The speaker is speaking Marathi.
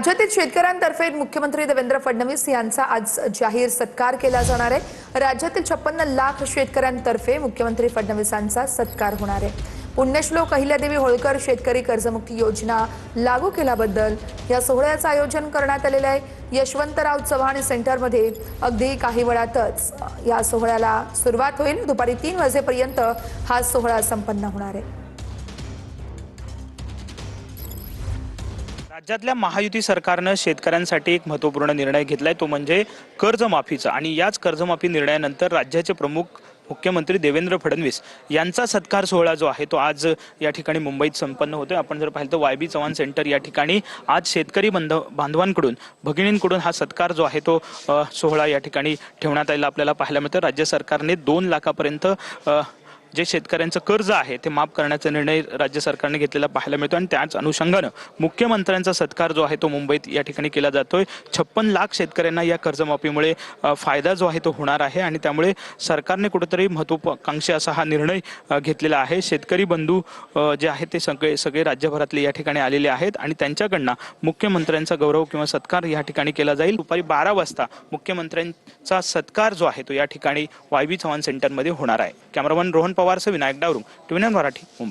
राज्यातील शेतकऱ्यांतर्फे मुख्यमंत्री देवेंद्र फडणवीस यांचा आज जाहीर सत्कार केला जाणार आहे। राज्यातील 56 लाख शेतकऱ्यांतर्फे मुख्यमंत्री फडणवीसांचा सत्कार होणार आहे। पुण्यश्लोक अहिल्यादेवी होळकर शेतकरी कर्जमुक्ती योजना लागू केल्याबद्दल या सोहळ्याचं आयोजन करण्यात आलेलं आहे। यशवंतराव चव्हाण सेंटरमध्ये अगदी काही वेळातच या सोहळ्याला सुरुवात होईल। दुपारी 3 वाजेपर्यंत हा सोहळा संपन्न होणार आहे। राज्यातल्या महायुती सरकारने शेतकऱ्यांसाठी एक महत्त्वपूर्ण निर्णय घेतलाय, तो म्हणजे कर्जमाफीचा। आणि याच कर्जमाफी निर्णयानंतर राज्याचे प्रमुख मुख्यमंत्री देवेंद्र फडणवीस यांचा सत्कार सोहळा जो आहे तो आज या ठिकाणी मुंबईत संपन्न होतोय। आपण जर पाहिलं तर वाय.बी. चव्हाण सेंटर या ठिकाणी आज शेतकरी बांधवांकडून भगिनींकडून हा सत्कार जो आहे तो सोहळा या ठिकाणी ठेवण्यात आलेला आपल्याला पाहायला मिळतं। राज्य सरकारने 2 लाखापर्यंत जे शेतकऱ्यांचं कर्ज आहे ते माफ करण्याचा निर्णय राज्य सरकारने घेतलेला पाहायला मिळतो आणि त्याच अनुषंगाने मुख्यमंत्र्यांचा सत्कार जो आहे तो मुंबईत या ठिकाणी केला जातोय। 56 लाख शेतकऱ्यांना या कर्जमाफीमुळे फायदा जो आहे तो होणार आहे आणि त्यामुळे सरकारने कुठेतरी महत्त्वाकांक्षी असा हा निर्णय घेतलेला आहे। शेतकरी बंधू जे आहेत ते सगळे राज्यभरातले या ठिकाणी आलेले आहेत आणि त्यांच्याकडनं मुख्यमंत्र्यांचा गौरव किंवा सत्कार या ठिकाणी केला जाईल। दुपारी 12 वाजता मुख्यमंत्र्यांचा सत्कार जो आहे तो या ठिकाणी वाय.बी. चव्हाण सेंटरमध्ये होणार आहे। कॅमेरामन रोहन पवारसह विनायक डावरुंग, TVN मराठी, मुंबई।